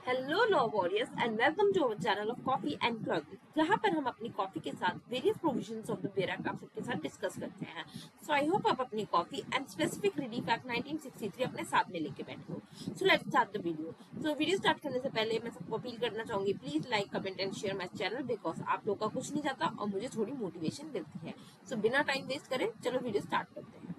Hello law warriors and welcome to our channel of coffee and cloth, जहां पर हम अपनी कॉफी के साथ वेरियस प्रोविजंस ऑफ द बेरा एक्ट आप सबके साथ डिस्कस करते हैं। सो आई होप आप अपनी coffee and specific relief act 1963 अपने साथ में लेके बैठे हो। So let's start the video. So video start करने से पहले मैं सबको अपील करना चाहूंगी, please like comment and share my channel, because आप लोगों का कुछ नहीं जाता और मुझे थोड़ी मोटिवेशन मिलती है। सो बिना टाइम वेस्ट करें चलो वीडियो स्टार्ट करते हैं।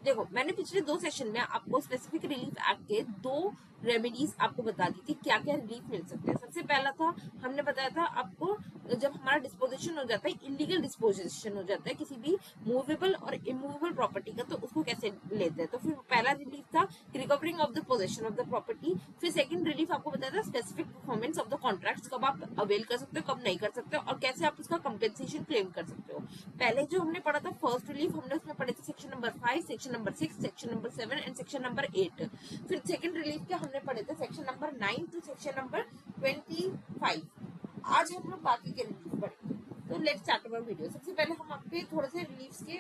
देखो, मैंने पिछले 2 सेशन में आपको स्पेसिफिक रिलीफ एक्ट के 2 रेमेडीज आपको बता दी थी, क्या क्या रिलीफ मिल सकते हैं। सबसे पहला था, हमने बताया था आपको, जब हमारा डिस्पोजिशन हो जाता है, इलीगल डिस्पोजिशन हो जाता है किसी भी मूवेबल और इमूवेबल प्रॉपर्टी का, तो उसको कैसे लेते हैं। तो फिर पहला रिलीफ था recovering of the possession of the property. फिर सेकंड रिलीफ आपको बताया था specific performance of the contracts, कब आप अवेल कर सकते हो, कब नहीं कर सकते हो, और कैसे आप उसका कंपेंसेशन क्लेम कर सकते हो। पहले जो हमने पढ़ा था फर्स्ट रिलीफ, हमने उसमें पढ़े थे section number 5, section number 6, section number 7 and section number 8। फिर सेकंड रिलीफ के हमने पढ़े थे section number 9 to section number 25। आज हम लोग बाकी के रिलीफ पढ़ेंगे। तो लेट्स स्टार्ट अवर वीडियो। सबसे पहले हम आपके थोड़े से रिलीफ्स के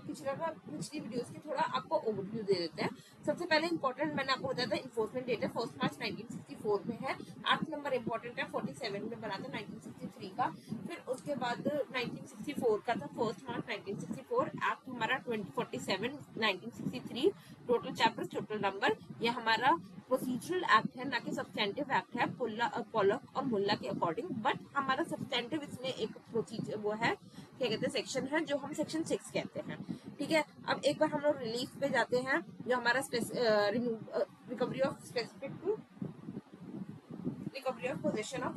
पिछली वीडियोस के थोड़ा आपको ओवरव्यू दे देते हैं। सबसे पहले इंपॉर्टेंट मैंने आपको बताया था इन्फोर्समेंट डेट है 1 मार्च 1964 में है। एक्ट नंबर इंपॉर्टेंट है 47 में बना था 1963 का। फिर उसके बाद 1964 का था 1 मार्च 1964। एक्ट हमारा 47 1963। टोटल चैप्टर, टोटल नंबर, ये हमारा प्रोसीजरल एक्ट है, ना कि सब्सटेंटिव एक्ट है पॉलक और मुल्ला के अकॉर्डिंग। बट हमारा सब्सटेंटिव इसमें एक प्रोसीजर वो है, क्या कहते हैं, सेक्शन है जो हम सेक्शन 6 कहते हैं। ठीक है, अब एक बार हम लोग रिलीफ पे जाते हैं, जो हमारा recovery of specific recovery of possession of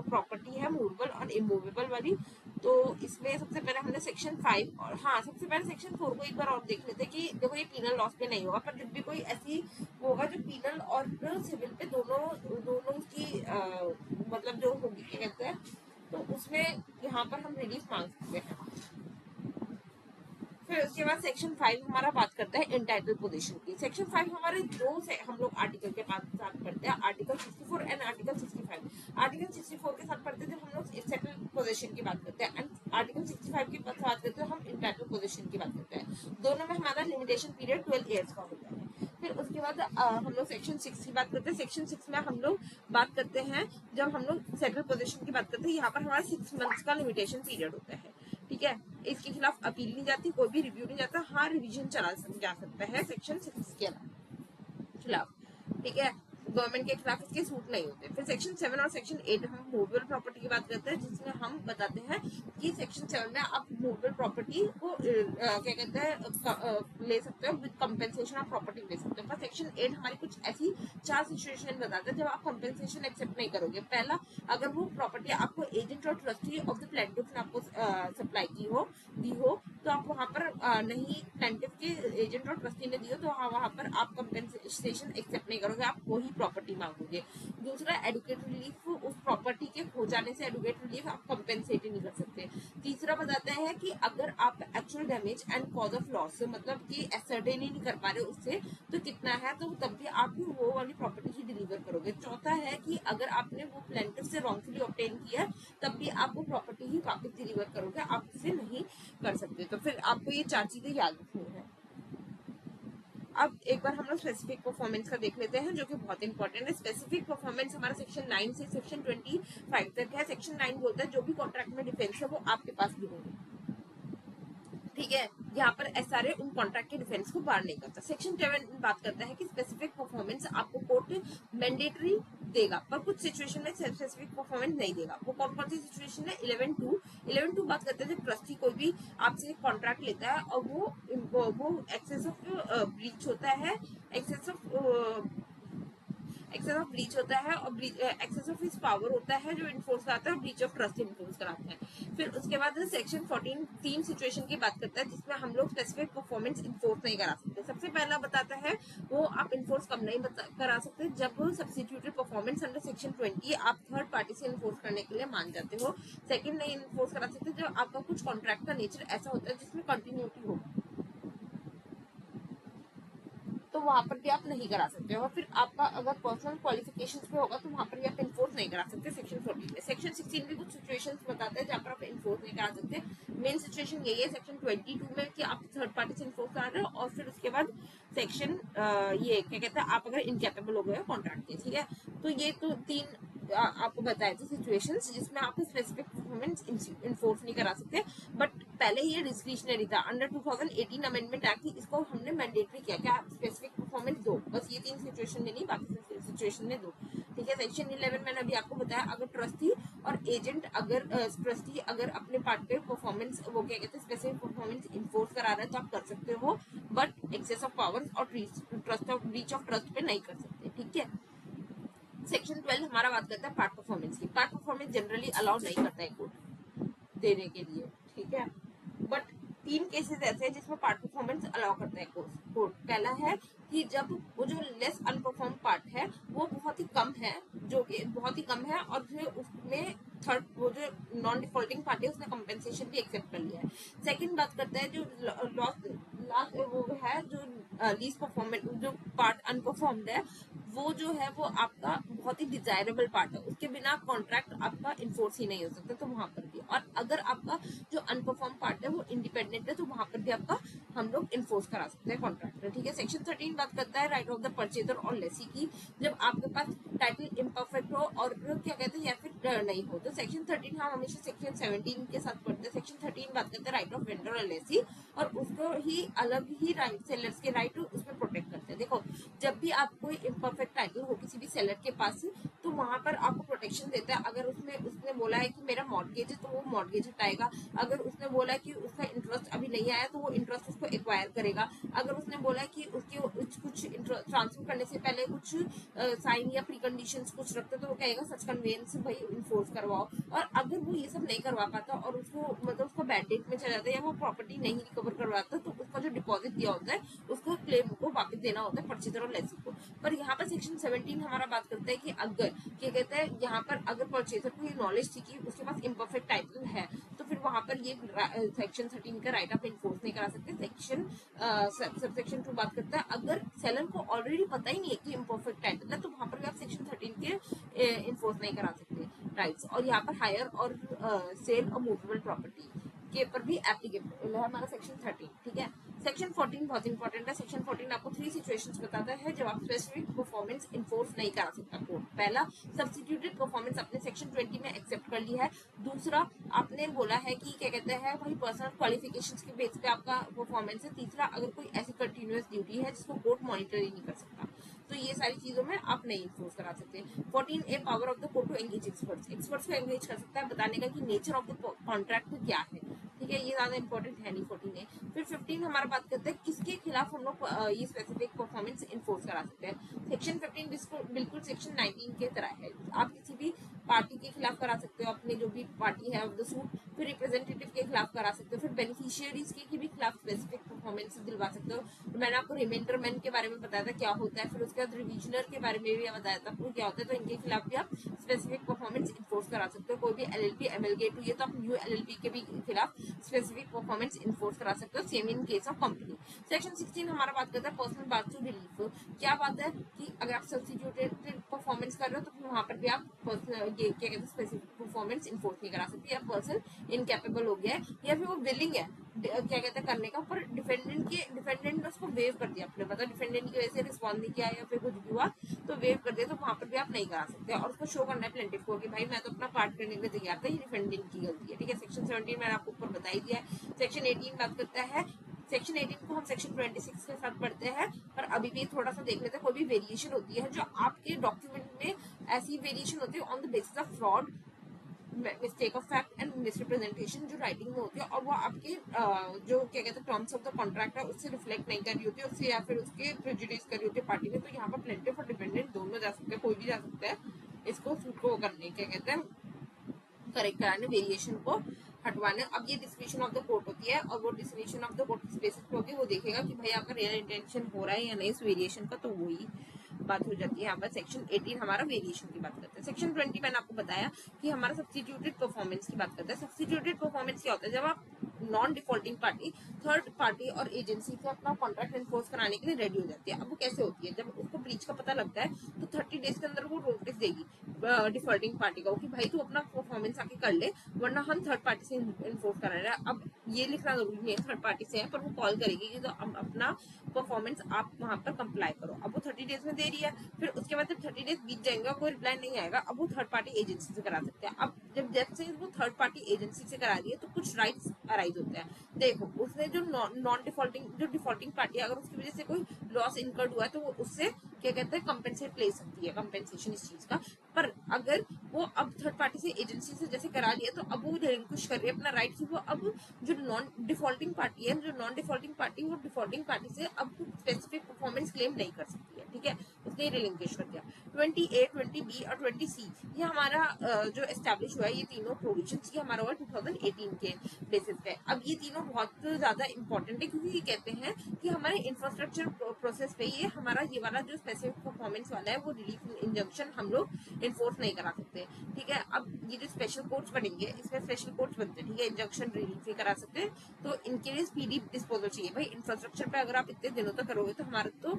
property है, मूवेबल और इमूवेबल वाली। तो इसमें सबसे पहले हमने सेक्शन 5 और हाँ, सबसे पहले सेक्शन 4 को एक बार और देख लेते कि देखो ये पीनल लॉस पे नहीं होगा, पर जब भी कोई ऐसी होगा जो पीनल और सिविल पे दोनों दोनों की मतलब जो होगी, क्या कहते हैं, तो उसमें यहाँ पर हम रिलीफ मांग सकते हैं। फिर उसके बाद सेक्शन 5 हमारा बात करता है इंटाइटल पोजीशन की। सेक्शन 5 हमारे दो से हम लोग आर्टिकल के साथ पढ़ते हैं, आर्टिकल 64 एंड आर्टिकल 65। आर्टिकल 64 के साथ पढ़ते थे हम लोग सेटल पोजीशन की बात करते हैं, एंड आर्टिकल 65 की बात करते हैं हम इंटाइटल पोजीशन की बात करते हैं। दोनों में हमारा लिमिटेशन पीरियड 12 ईयर्स का होता है। फिर उसके बाद हम लोग सेक्शन 6 की बात करते हैं। सेक्शन 6 में हम लोग बात करते हैं, जब हम लोग सेटल पोजीशन की बात करते हैं, यहाँ पर हमारा 6 मंथ्स का लिमिटेशन पीरियड होता है। ठीक है, इसके खिलाफ अपील नहीं जाती, कोई भी रिव्यू नहीं जाता, हाँ रिवीजन चला जा सकता है सेक्शन 6 के खिलाफ। ठीक है, गवर्नमेंट के खिलाफ इसके सूट नहीं होते। फिर सेक्शन 7 और सेक्शन 8 हम मूवेबल प्रॉपर्टी की बात करते हैं, जिसमें हम बताते हैं कि सेक्शन 7 में आप मूवेबल प्रॉपर्टी को क्या कहते हैं ले सकते हो, विद कंपेंसेशन ऑफ प्रॉपर्टी ले सकते हो। पर सेक्शन 8 हमारी कुछ ऐसी 4 सिचुएशन बताता है जब आप कंपेंसेशन एक्सेप्ट नहीं करोगे। पहला, अगर वो प्रॉपर्टी आपको एजेंट और ट्रस्टी ऑफ द प्लेंटिफ ने आपको सप्लाई दी हो, तो आप वहां पर नहीं, प्लेंटिफ के एजेंट और ट्रस्टी ने दी हो, तो वहां पर आप कंपेंसेशन एक्सेप्ट नहीं करोगे, आप वही प्रॉपर्टी मांगोगे। दूसरा, एडुकेट रिलीफ, उस प्रॉपर्टी के खो जाने से एडुकेट रिलीफ आप कंपेंसेट ही नहीं कर सकते। तीसरा बताते हैं कि अगर आप actual damage and cause of loss, मतलब कि एसर्टेन ही नहीं कर पा रहे उससे तो कितना है, तो तब भी आप वो वाली प्रॉपर्टी ही डिलीवर करोगे। चौथा है कि अगर आपने वो प्लेंटिफ से रॉन्गफुली ऑब्टेन किया, तब भी आप वो प्रॉपर्टी ही वापस डिलीवर करोगे, आप उसे नहीं कर सकते। तो फिर आपको ये 4 चीजें याद रखनी है। अब एक बार हम लोग स्पेसिफिक परफॉर्मेंस का देख लेते हैं, जो कि बहुत इंपॉर्टेंट है। स्पेसिफिक परफॉर्मेंस हमारा सेक्शन 9 से सेक्शन 25 तक है। सेक्शन 9 बोलता है जो भी कॉन्ट्रैक्ट में डिफेंस है वो आपके पास भी होंगे। ठीक है, यहाँ पर एसआरए उन कॉन्ट्रैक्ट के डिफेंस को बार नहीं करता। सेक्शन 7 बात करता है कि स्पेसिफिक परफॉर्मेंस आपको कोर्ट मैंडेटरी देगा, पर कुछ सिचुएशन में स्पेसिफिक परफॉर्मेंस नहीं देगा। वो कौन कौन सी सिचुएशन है? 11(2) बात करते हैं जब ट्रस्टी कोई भी आपसे कॉन्ट्रैक्ट लेता है और वो एक्सेस ऑफ ब्रीच होता है, एक्सेस ऑफ ब्रीच होता है और एक्सेस ऑफ हिज पावर होता है जो इन्फोर्स कराता है, ब्रीच ऑफ ट्रस्ट इन्फोर्स कराते हैं। फिर उसके बाद सेक्शन 14 तीन सिचुएशन की बात करता है जिसमें हम लोग स्पेसिफिक परफॉर्मेंस इन्फोर्स नहीं करा सकते। सबसे पहला बताता है वो आप इन्फोर्स कब नहीं करा सकते, जब सब्सिट्यूटेड परफॉर्मेंस अंडर सेक्शन 20 आप थर्ड पार्टी से इन्फोर्स करने के लिए मान जाते हो। सेकंड, नहीं इन्फोर्स करा सकते जब आपका कुछ कॉन्ट्रैक्ट का नेचर ऐसा होता है जिसमें कंटिन्यूटी हो। तो वहां पर भी आप नहीं करा सकते हो। और फिर आपका अगर पर्सनल क्वालिफिकेशंस पे होगा तो वहां पर भी आप इन्फोर्स नहीं करा सकते सेक्शन 14 में। सेक्शन 16 भी कुछ सिचुएशंस बताता है जहाँ पर आप इन्फोर्स नहीं करा सकते। मेन सिचुएशन यही है सेक्शन 22 में कि आप थर्ड पार्टी से इन्फोर्स करा रहे हो, और फिर उसके बाद सेक्शन ये क्या कहते हैं, आप अगर इनकैपेबल हो गए हो कॉन्ट्रैक्ट के, ठीक है। तो ये तो तीन आपको बताए थे सिचुएशंस जिसमें आप स्पेसिफिक परफॉर्मेंस इन्फोर्स नहीं करा सकते। बट पहले ये डिस्क्रिशनरी था, अंडर 2018 अमेंडमेंट एक्ट थी, इसको हमने मैंडेटरी किया कि आप स्पेसिफिक परफॉर्मेंस दो, बस ये 3 सिचुएशन में नहीं, बाकी सिचुएशन में दो, ठीक है। सेक्शन 11 मैंने अभी आपको बताया, अगर ट्रस्टी और एजेंट अगर ट्रस्टी अगर अपने पार्ट पे परफॉर्मेंस वो क्या कहते हैं स्पेसिफिक परफॉर्मेंस इन्फोर्स करा रहे हैं तो आप कर सकते हो, बट एक्सेस ऑफ पावर्स और trust of breach of trust पे नहीं कर सकते, ठीक है। सेक्शन 12 हमारा बात करता है पार्ट परफॉर्मेंस की। पार्ट परफॉर्मेंस जनरली अलाउ नहीं करता है कोर्ट देने के लिए, ठीक है। बट 3 केसेस ऐसे हैं जिसमें पार्ट परफॉर्मेंस अलाउ करता है कोर्ट। पहला है कि जब वो जो लेस अनपरफॉर्म पार्ट है वो बहुत ही कम है, जो कि बहुत ही कम है, और फिर उसमें थर्ड वो जो नॉन डिफॉल्टिंग पार्टी है उसने कंपेंसेशन भी एक्सेप्ट कर लिया है। सेकंड बात करता है जो लास्ट वो है जो लीस्ट परफॉर्मेंस जो पार्ट अनपरफॉर्म्ड है, वो जो है वो आपका बहुत ही डिजायरेबल पार्ट है, उसके बिना कॉन्ट्रैक्ट आपका इन्फोर्स ही नहीं हो सकता, तो वहां पर भी। और अगर आपका जो अनपरफॉर्म पार्ट है वो इंडिपेंडेंट है तो वहां पर भी आपका हम लोग इन्फोर्स करा सकते हैं कॉन्ट्रैक्ट, ठीक है। सेक्शन 13 बात करता है राइट ऑफ द परचेजर और लेसी की, जब आपके पास टाइटल इम्परफेक्ट हो और क्या कहते हैं या फिर नहीं हो। तो सेक्शन 13 हम हमेशा सेक्शन 17 के साथ पढ़ते हैं। सेक्शन 13 बात करते हैं राइट ऑफ वेंडर और लेसी, और उसको ही अलग ही राइट सेलर्स के राइट उसमें प्रोटेक्ट करते हैं। देखो, जब भी आप कोई इम्परफेक्ट टाइटल हो किसी भी सेलर के पास तो वहां पर आपको प्रोटेक्शन देता है। अगर उसने बोला है कि मेरा मॉर्गेज है तो वो मॉर्गेज हटाएगा, अगर उसने बोला है कि उसका इंटरेस्ट अभी नहीं आया तो वो इंटरेस्ट उसको एक्वायर करेगा, अगर उसने बोला है कि उसके कुछ ट्रांसफर करने से पहले कुछ साइन या प्री कंडीशंस कुछ रखते तो वो कहेगा सच कन्वेंस भाई इन्फोर्स करवाओ। और अगर वो ये सब नहीं करवा पाता और उसको मतलब उसका बैड डेट में चला जाता है या वो प्रॉपर्टी नहीं रिकवर करवाता तो उसका जो डिपॉजिट दिया होता है उसको क्लेम को वापस देना होता है परचेजर और लेसी को। पर यहाँ पर सेक्शन 17 हमारा बात करता है कि अगर क्या कहते हैं यहाँ पर अगर परचेजर को ये नॉलेज थी कि उसके पास इम्परफेक्ट टाइटल है तो फिर वहां पर ये सेक्शन 13 का राइट ऑफ इन्फोर्स नहीं करा सकते। सेक्शन 2 बात करता है अगर सेलर को ऑलरेडी पता ही नहीं है कि इम्परफेक्ट टाइटल है तो वहां पर भी आप सेक्शन 13 के इन्फोर्स नहीं करा सकते राइट्स। और यहाँ पर हायर और सेल और मूवेबल प्रॉपर्टी के ऊपर भी एप्लीकेबल है हमारा सेक्शन 13, ठीक है। सेक्शन 14 बहुत इंपॉर्टेंट है। सेक्शन 14 आपको 3 सिचुएशंस बताता है जब आप स्पेसिफिक परफॉर्मेंस इन्फोर्स नहीं करा सकता कोर्ट। पहला, सब्स्टिट्यूटेड परफॉर्मेंस आपने सेक्शन 20 में एक्सेप्ट कर लिया है। दूसरा, आपने बोला है कि क्या कहते हैं वही पर्सनल क्वालिफिकेशंस के बेस पे आपका परफॉर्मेंस है। तीसरा, अगर कोई ऐसी कंटिन्यूअस ड्यूटी है जिसको कोर्ट मॉनिटर ही नहीं कर सकता तो ये सारी चीजों में आप नहीं इन्फोर्स करा सकते। 14A, power of the court to engage experts को एंगेज कर सकता है बताने का कि नेचर ऑफ द कॉन्ट्रैक्ट क्या है, ठीक है। ये ज्यादा इंपॉर्टेंट है नहीं 14A। फिर 15 हमारा बात करते हैं किसके खिलाफ हम लोग ये स्पेसिफिक परफॉर्मेंस इन्फोर्स करा सकते हैं। सेक्शन 15 बिल्कुल सेक्शन 19 के तरह है, आप किसी भी पार्टी के खिलाफ करा सकते हो, अपने जो भी पार्टी है ऑफ द सूट, फिर रिप्रेजेंटेटिव के खिलाफ करा सकते हो, फिर बेनिफिशियरीज के भी खिलाफ स्पेसिफिक परफॉर्मेंस दिलवा सकते हो। तो मैंने आपको रिमाइंडर मैन के बारे में बताया था क्या होता है, फिर उसके बाद रिविजनर के बारे में भी बताया था आपको क्या होता है। तो इनके खिलाफ भी आप स्पेसिफिक परफॉर्मेंस इन्फोर्स करा सकते हो। कोई भी LLP MLG 2 ये तो आप न्यू LLP के भी खिलाफ स्पेसिफिक परफॉर्मेंस इन्फोर्स करा सकते हो, same in case of company. Section 16 हमारा बात करता है पर्सनल बात टू रिलीफ। क्या बात है कि अगर आप सब्स्टिट्यूटेड परफॉर्मेंस कर रहे हो तो फिर वहां पर भी आप पर्सनल ये क्या कहते हैं स्पेसिफिक परफॉर्मेंस इन्फोर्स नहीं करा सकते, या पर्सन इनकैपेबल हो गया है या फिर वो विलिंग है क्या कहते हैं करने का, पर डिफेंडेंट ने उसको वेव कर दिया, अपने मतलब डिफेंडेंट की वजह से रिस्पॉन्ड नहीं किया या फिर कुछ भी हुआ तो वेव कर दिया, तो वहां पर भी आप नहीं करा सकते। और उसको शो करना है प्लेंटिफ को कि भाई मैं तो अपना पार्ट करने के लिए तैयार था, ये डिफेंडेंट की गलती है, ठीक है। सेक्शन 17 मैंने आपको ऊपर बता ही दिया है। सेक्शन 18 बात करता है, सेक्शन 18 को हम सेक्शन 26 के साथ पढ़ते हैं, पर अभी भी थोड़ा सा देख लेते हैं। कोई भी वेरिएशन होती है जो आपके डॉक्यूमेंट में ऐसी वेरिएशन होती है on the basis of fraud, mistake of fact and misrepresentation जो राइटिंग में होती है और वो आपके जो क्या कहते हैं टर्म्स ऑफ द कॉन्ट्रैक्ट है उससे रिफ्लेक्ट नहीं कर रही होती है, उससे या फिर उसके प्रेजुडिस कर रही होती है पार्टी में। तो यहाँ पर प्लेंटिफ और डिपेंडेंट दोनों जा सकते हैं, कोई भी जा सकता है इसको सूट को करने क्या कहते हैं करेक्ट कराने, वेरिएशन को हटवाने। अब ये डिस्क्रिप्शन ऑफ द कोर्ट होती है और वो डिस्क्रिप्शन ऑफ द कोर्ट किस बेसिस पे होगी वो देखेगा कि भाई आपका रियल इंटेंशन हो रहा है या नहीं इस वेरिएशन का, तो वही बात हो जाती है। यहाँ पर सेक्शन 18 हमारा वेरिएशन की बात करता है। सेक्शन 20 मैंने आपको बताया कि हमारा सब्स्टिट्यूटेड परफॉर्मेंस की बात करता है। सब्स्टिट्यूटेड परफॉर्मेंस क्या होता है, जब आप non defaulting party third party और एजेंसी से अपना कॉन्ट्रैक्ट एनफोर्स कराने के लिए रेडी हो जाती है। अब वो कैसे होती है, जब उसको ब्रीच का पता लगता है तो 30 डेज के अंदर वो नोटिस देगी डिफॉल्टिंग पार्टी को कि भाई तू अपना परफॉर्मेंस आके कर ले, वरना हम थर्ड पार्टी से इन्फोर्स करा रहे हैं। अब ये लिखना जरूरी नहीं है थर्ड पार्टी से है, पर वो कॉल करेगी कि तो अपना परफॉर्मेंस आप वहां पर कंप्लाई करो। अब वो 30 डेज में दे रही है, फिर उसके बाद जब 30 डेज बीत जाएंगे कोई रिप्लाई नहीं आएगा, अब वो थर्ड पार्टी एजेंसी से करा सकते हैं। अब जब से वो थर्ड पार्टी एजेंसी से करा रही है तो कुछ राइट्स अराइज होते हैं। देखो उसने जो नॉन डिफॉल्टिंग जो डिफॉल्टिंग पार्टी है, अगर उसकी वजह से कोई लॉस इनकर्ड हुआ है तो वो उससे क्या कहते हैं कंपेंसेट ले सकती है, कंपेंसेशन इस चीज का। पर अगर वो अब थर्ड पार्टी से एजेंसी से जैसे करा लिया तो अब वो रिलिंक्विश कर रही है अपना राइट कि वो अब जो नॉन डिफॉल्टिंग पार्टी है, जो नॉन डिफॉल्टिंग पार्टी वो डिफॉल्टिंग पार्टी से अब स्पेसिफिक परफॉर्मेंस क्लेम नहीं कर सकती है। ठीक है, उसने रिलिंक्विश कर दिया। 20A, 20B और 20C ये हमारा जो एस्टैब्लिश हुआ है, ये तीनों प्रोविजन ये हमारा हुआ 2018 के बेसिस पे। अब ये तीनों बहुत ज्यादा इंपॉर्टेंट है क्योंकि ये कहते हैं कि हमारे इंफ्रास्ट्रक्चर प्रोसेस पे ये हमारा ये वाला जो स्पेसिफिक परफॉर्मेंस वाला है वो रिलीफ इंजंक्शन हम लोग इन्फोर्स नहीं करा सकते। ठीक है, अब ये जो स्पेशल कोर्ट्स बनेंगे इसमें स्पेशल कोर्ट्स बनते हैं। ठीक है, इंजंक्शन रिलीफ ही करा सकते हैं, तो इनके लिए स्पीडी डिस्पोजल चाहिए। भाई इंफ्रास्ट्रक्चर पे अगर आप इतने दिनों तक करोगे तो हमारा तो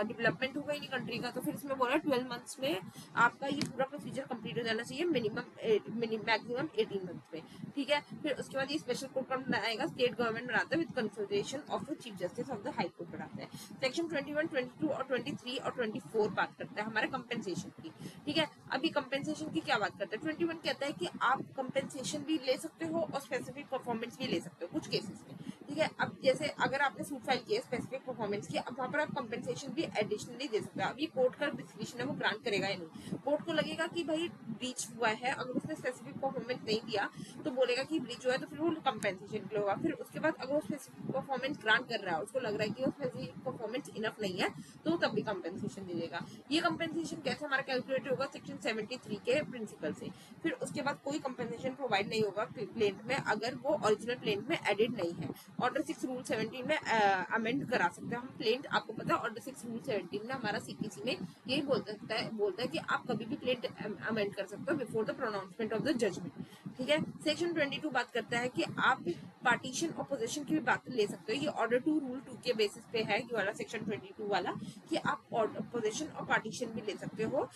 डेवलपमेंट होगा ही नहीं कंट्री का। तो फिर इसमें बोला 12 मंथ्स में आपका ये पूरा प्रोसीजर कंप्लीट हो जाना चाहिए, मैक्सिमम 18 मंथ्स में। ठीक है, फिर उसके बाद ये स्पेशल कोर्ट कौन बनाएगा, स्टेट गवर्नमेंट बनाता है with consultation of the chief justice of the high court बनाता है। सेक्शन 21, 22 और 23 और 24 बात करता है हमारे कंपेंसेशन की। ठीक है, अभी कंपेंसेशन की क्या बात करते हैं, 21 कहता है कि आप कंपेंसेशन भी ले सकते हो और स्पेसिफिक परफॉर्मेंस भी ले सकते हो कुछ केसेस में। ठीक है, अब जैसे अगर आपने सूट फाइल किया स्पेसिफिक परफॉर्मेंस की, अब वहां पर आप कंपेंसेशन भी एडिशनली दे सकते हो। अब ये कोर्ट का डिस्क्रिप्शन है, वो ग्रांट करेगा या नहीं। कोर्ट को लगेगा कि भाई ब्रीच हुआ है, अगर उसने स्पेसिफिक परफॉर्मेंस नहीं दिया तो बोलेगा कि ब्रीच हुआ है, तो फिर वो कंपेंसेशन के लिए होगा। फिर उसके बाद अगर वो स्पेसिफिक परफॉर्मेंस ग्रांट कर रहा है, उसको लग रहा है कि वो स्पेसिफिक परफॉर्मेंस इनफ नहीं है, तो तब भी कंपेंसेशन दे देगा। ये कंपेंसेशन कैसे हमारा कैलकुलेट होगा, सेक्शन 73 के प्रिंसिपल से। फिर उसके बाद कोई कंपेंसेशन प्रोवाइड नहीं होगा प्लेंट में अगर वो ओरिजिनल प्लेंट में एडिड नहीं है। ऑर्डर 6 रूल 17 में अमेंड करा सकते हैं हम प्लेंट। आपको पता है ऑर्डर 6 रूल 17 में हमारा सीपीसी में यही बोलता है कि आप कभी भी प्लेंट अमेंड कर सकते हो before the pronouncement of the judgment. ठीक है, सेक्शन 22 बात करता है कि आप पार्टीशन और पोजीशन की भी बात ले सकते हो। ये ऑर्डर 2 रूल 2 के बेसिस पे है ये वाला सेक्शन 22 वाला, कि आप पोजीशन और पार्टीशन भी ले सकते हो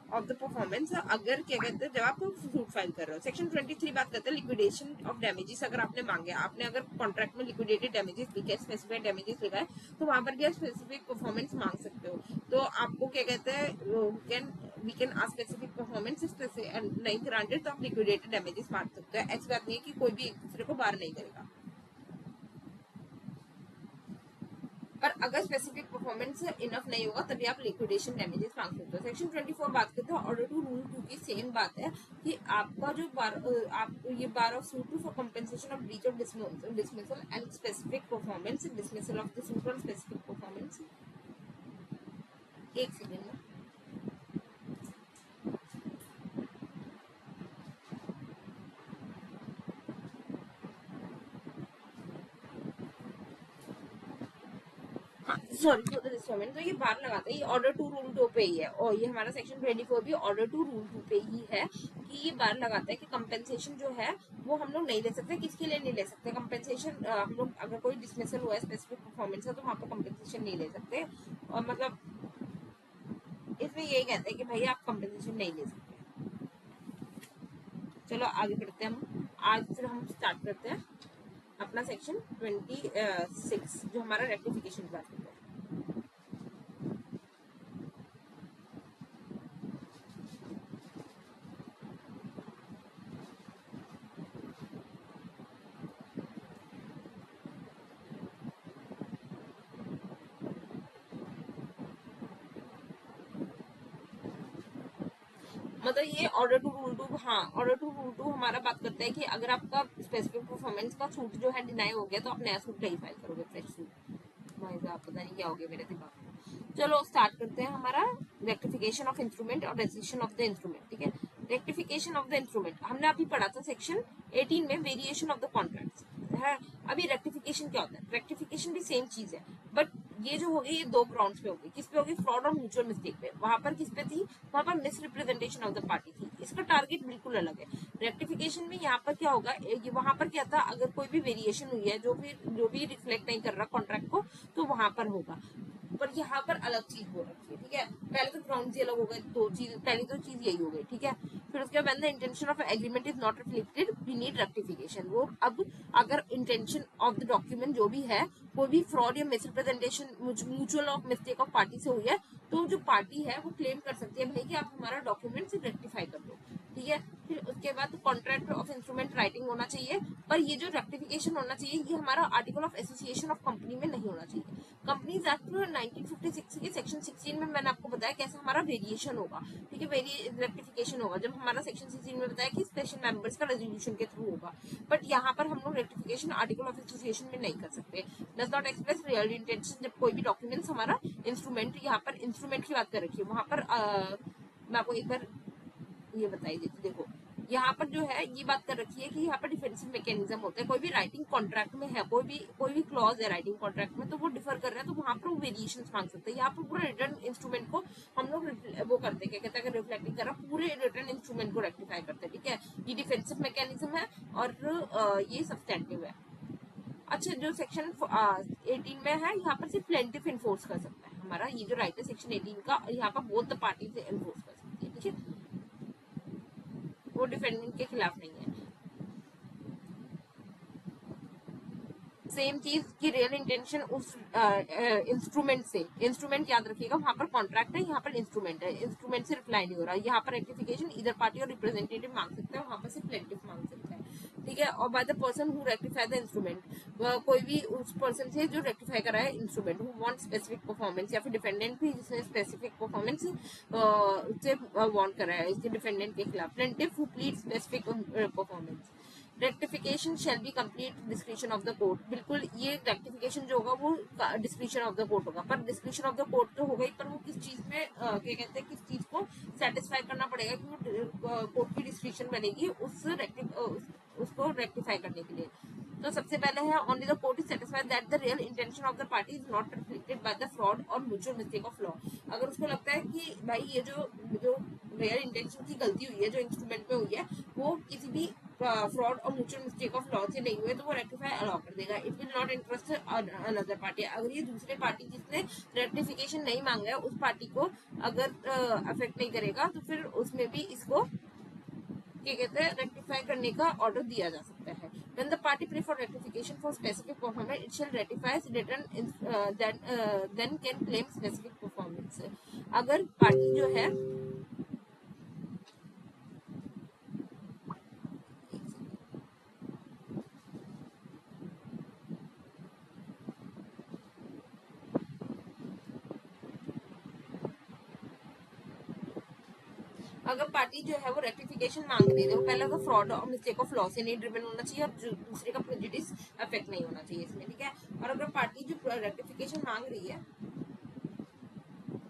ऑफ द परफॉर्मेंस, अगर क्या कहते हैं जब आप सूट फाइल कर रहे हो। सेक्शन 23 बात करते हैं लिक्विडेशन ऑफ डैमेजेस। अगर आपने मांगे, आपने अगर कॉन्ट्रैक्ट में लिक्विडेटेड डैमेजेस लिखा है, स्पेसिफाइड डैमेजेस लिखा है, तो वहां पर भी आप स्पेसिफिक परफॉर्मेंस मांग सकते हो। तो आपको क्या कहते हैं we can ask specific performance नहीं ग्रांटेड तो आप लिक्विडेटेड डैमेजेस मांग सकते हो। ऐसी बात नहीं है कि कोई भी एक दूसरे को बार नहीं करेगा, पर अगर स्पेसिफिक परफॉर्मेंस इनफ नहीं होगा तभी आप लिक्विडेशन डैमेजेस मांग सकते हो। सेक्शन 24 बात करते हैं ऑर्डर 2 रूल 2 की सेम बात है कि आपका जो आप ये bar of suit for compensation of breach of dismissal and specific performance, dismissal of the suit on specific performance. एक सेकेंड में सॉरी फॉर द डिस्टर्बेंस। तो ये बार लगाते हैं, ये ऑर्डर 2 रूल 2 पे ही है, और ये हमारा सेक्शन 24 भी ऑर्डर 2 रूल 2 पे ही है कि ये बार लगाता है कि कंपेंसेशन जो है वो हम लोग नहीं ले सकते। किसके लिए नहीं ले सकते कंपेंसेशन, हम लोग अगर कोई डिसमिसल हुआ है स्पेसिफिक परफॉर्मेंस है तो वहां पर कंपेंसेशन नहीं ले सकते। और मतलब इसमें यही कहते हैं कि भाई आप कंपेंसेशन नहीं ले सकते। चलो आगे बढ़ते हैं हम। आज फिर हम स्टार्ट करते हैं अपना सेक्शन 26 जो हमारा रेक्टिफिकेशन की बात करता है। मतलब ये ऑर्डर टू रूल 2, हाँ ऑर्डर टू रूल 2 हमारा बात करता है कि अगर आपका स्पेसिफिक परफॉर्मेंस का सूट जो है डिनाई हो गया तो आप नया सूट नहीं फाइल करोगे, फ्रेश सूट। भाई साहब पता नहीं क्या हो गया मेरे दिमाग में। चलो स्टार्ट करते हैं हमारा रेक्टिफिकेशन ऑफ इंस्ट्रूमेंट और रेजिस्ट्रेशन ऑफ द इंस्ट्रूमेंट। ठीक है, रेक्टिफिकेशन ऑफ द इंस्ट्रूमेंट हमने अभी पढ़ा था सेक्शन 18 में, वेरिएशन ऑफ द कॉन्ट्रैक्ट्स है। अभी रेक्टिफिकेशन क्या होता है, रेक्टिफिकेशन भी सेम चीज है, बट ये जो होगी ये दो ग्राउंड्स पे होगी। किस पे होगी? फ्रॉड और म्यूचुअल मिस्टेक पे। वहां पर किस पे थी? वहां पर miss representation of the party थी। इसका टारगेट बिल्कुल अलग है। रेक्टिफिकेशन में यहाँ पर क्या होगा, वहां पर क्या था, अगर कोई भी वेरिएशन हुई है जो भी रिफ्लेक्ट नहीं कर रहा कॉन्ट्रैक्ट को, तो वहां पर होगा। पर यहाँ पर अलग चीज हो रखी है, ठीक है। पहले तो ग्राउंड ही अलग हो गए, दो चीज, पहली तो चीज यही हो गई, ठीक है। फिर उसके बाद intention of agreement is not reflected, we need rectification. वो अब अगर इंटेंशन ऑफ द डॉक्यूमेंट जो भी है, कोई भी फ्रॉड या misrepresentation mutual of mistake of party से हुई है, तो जो पार्टी है वो क्लेम कर सकती है भाई कि आप हमारा डॉक्यूमेंट से रेक्टिफाई कर दो, ठीक है। फिर उसके बाद कॉन्ट्रैक्ट ऑफ इंस्ट्रूमेंट राइटिंग होना चाहिए, पर ये जो रेक्टिफिकेशन होना चाहिए ये हमारा article of association of company में नहीं होना चाहिए। कंपनीज एक्ट 1956 के सेक्शन 16 में मैंने आपको बताया कैसे हमारा वेरिएशन होगा, ठीक है, रेक्टिफिकेशन होगा, जब हमारा सेक्शन 16 में बताया कि स्पेशल मेंबर्स का रेजोल्यूशन के थ्रू होगा। बट यहाँ पर हम लोग रेक्टिफिकेशन आर्टिकल ऑफ एसोसिएशन में नहीं कर सकते। Does not express real intention. जब कोई भी डॉक्यूमेंट्स हमारा इंस्ट्रूमेंट, यहाँ पर इंस्ट्रूमेंट की बात कर रखी है, वहां पर मैं आपको एक बार ये बताई देती, देखो यहाँ पर जो है ये बात कर रखी है कि यहाँ पर डिफेंसिव मैकेनिज्म होता है। कोई भी राइटिंग कॉन्ट्रैक्ट में है, कोई भी क्लॉज है राइटिंग कॉन्ट्रैक्ट में, तो वो डिफर कर रहा है, तो वहां पर वो वेरिएशन मांग सकते हैं। यहाँ पर पूरा रिटर्न इंस्ट्रूमेंट को हम लोग वो करते हैं, क्या कहते हैं, अगर रिफ्लेक्टिंग कर रहा पूरे रिटर्न इंस्ट्रूमेंट को रेक्टिफाई करते हैं, ठीक है। ये डिफेंसिव मैकेनिज्म है और ये सब्सटेंटिव है। अच्छा, जो सेक्शन 18 में है, यहाँ पर सिर्फ प्लेंटिफ इन्फोर्स कर सकता है हमारा, ये जो राइट है सेक्शन 18 का, यहाँ पर बोथ द पार्टी से इन्फोर्स कर सकती है, ठीक है, वो डिफेंडेंट के खिलाफ नहीं है। सेम चीज की रियल इंटेंशन उस इंस्ट्रूमेंट से, इंस्ट्रूमेंट याद रखिएगा, वहां पर कॉन्ट्रैक्ट है, यहाँ पर इंस्ट्रूमेंट है, इंस्ट्रूमेंट से रिप्लाई नहीं हो रहा। यहाँ पर रेक्टिफिकेशन इधर पार्टी और रिप्रेजेंटेटिव मांग सकता है, वहां पर सिर्फ प्लेंटिफ मांग सकता है, ठीक है। और by the person who rectify the instrument, कोई भी उस पर्सन से जो रेक्टिफाई करा है instrument, who want specific performance, या फिर डिफेंडेंट भी जिसने स्पेसिफिक परफॉर्मेंस से वांट करा है इसके डिफेंडेंट के खिलाफ। Plaintiff who plead specific performance. Rectification shall be complete description of the court. बिल्कुल ये रेक्टिफिकेशन जो होगा वो डिस्क्रिप्शन ऑफ द कोर्ट होगा, पर डिस्क्रिप्शन ऑफ द कोर्ट तो होगा ही, पर वो किस चीज में क्या कहते हैं, किस चीज को सेटिस्फाई करना पड़ेगा कि वो कोर्ट की डिस्क्रिप्शन बनेगी उसको रेक्टिफाई करने के लिए। तो सबसे पहले है only the court is satisfied that the real intention of the party is not reflected by the fraud और म्यूचुअल मिस्टेक ऑफ लॉ। अगर उसको लगता है कि भाई ये जो रियल इंटेंशन की गलती हुई है, जो इंस्ट्रूमेंट में हुई है, वो किसी भी फ्रॉड और म्यूचुअल मिस्टेक ऑफ लॉ से नहीं हुए, तो वो रेक्टिफाई अलाउ कर देगा। It will not interest another party. अगर ये दूसरे पार्टी जिसने रेक्टिफिकेशन नहीं मांगा है उस पार्टी को अगर अफेक्ट नहीं करेगा, तो फिर उसमें भी इसको क्या कहते हैं, रेक्टिफाई करने का ऑर्डर दिया जा सकता है। When the party pray for rectification for specific performance, it shall ratify return then can claim specific performance. अगर पार्टी जो है अगर पार्टी जो है वो रेक्टिफिकेशन मांग रही है, वो पहले तो फ्रॉड और मिस्टेक ऑफ लॉ से नहीं ड्रिवन होना चाहिए और दूसरे का प्रेजुडिस अफेक्ट नहीं होना चाहिए इसमें, ठीक है। और अगर पार्टी जो रेक्टिफिकेशन मांग रही है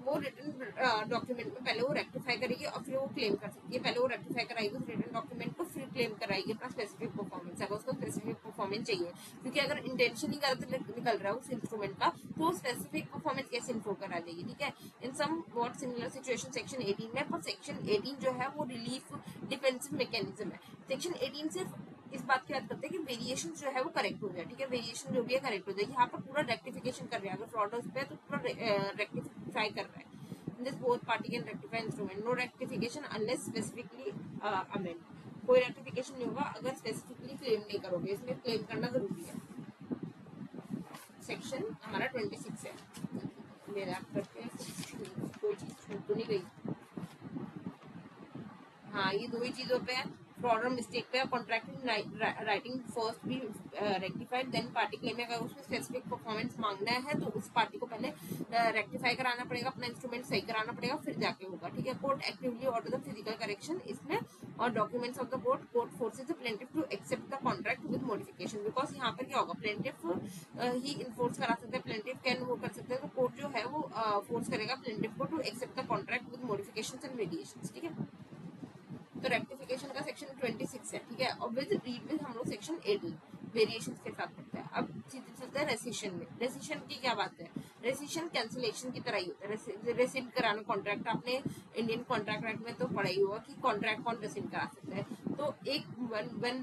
वो रिटर्न डॉक्यूमेंट में पहले वो रेक्टिफाई करेगी और फिर वो क्लेम कर सकती है। पहले वो रेक्टिफाई कराएगी उस रिटर्न डॉक्यूमेंट को, फिर क्लेम कराएगी अपना स्पेसिफिक परफॉर्मेंस। अगर उसको स्पेसिफिक परफॉर्मेंस चाहिए, क्योंकि अगर इंटेंशन ही गलत निकल रहा है उस इंस्ट्रूमेंट का, तो वो स्पेसिफिक परफॉर्मेंस कैसे इन्फो करा देगी, ठीक है। In somewhat similar situation section 18 में, पर सेक्शन 18 जो है वो रिलीफ डिफेंसिव मैकेनिज्म है। सेक्शन 18 सिर्फ इस बात की बात करते हैं कि वेरिएशन जो है वो करेक्ट हो जाए, ठीक है, वेरिएशन जो भी है करेक्ट हो जाए। यहाँ पर पूरा रेक्टिफिकेशन कर रहे हैं, अगर फ्रॉड उस पे तो पूरा रेक्टिफाई कर रहा है। This both party can rectify instrument. No rectification unless specifically amend. कोई रेक्टिफिकेशन नहीं होगा अगर स्पेसिफिकली क्लेम नहीं करोगे, इसमें क्लेम करना जरूरी है। सेक्शन हमारा 26 है, मेरा करते हैं, कोई चीज छूट तो नहीं गई। हाँ, ये दो ही चीजों पे है, फ्रॉड और मिस्टेक पे, कॉन्ट्रैक्टिंग राइटिंग फर्स्ट भी रेक्टिफाइड देन पार्टी क्लेम। अगर उसमें स्पेसिफिक परफॉर्मेंस मांगना है तो उस पार्टी को पहले रेक्टिफाई कराना पड़ेगा, अपना इंस्ट्रूमेंट सही कराना पड़ेगा, फिर जाके होगा, ठीक है। Court actively order the physical correction इसमें और documents of the court forces the plaintiff to accept the contract with modification. Because यहाँ पर क्या होगा, प्लेंटिफ ही इन्फोर्स करा सकते हैं, प्लेंटिफ कैन वो कर सकते हैं, तो कोर्ट जो है वो फोर्स करेगा प्लेंटिफ को to accept the contract with modification and variations, ठीक है। तो रेक्टिफिकेशन का सेक्शन 26 है, ठीक है। और विद रीड विद हम लोग सेक्शन 18 वेरिएशन के साथ पढ़ते हैं। अब सीधे चलते होता है रेसिशन में। रेसिशन की क्या बात है, रेसिशन कैंसिलेशन की तरह ही होता है। रेसिड कराना कॉन्ट्रैक्ट, आपने इंडियन कॉन्ट्रैक्ट एक्ट में तो पढ़ा ही होगा कि कॉन्ट्रैक्ट कौन रेसिड करा सकता है। तो एक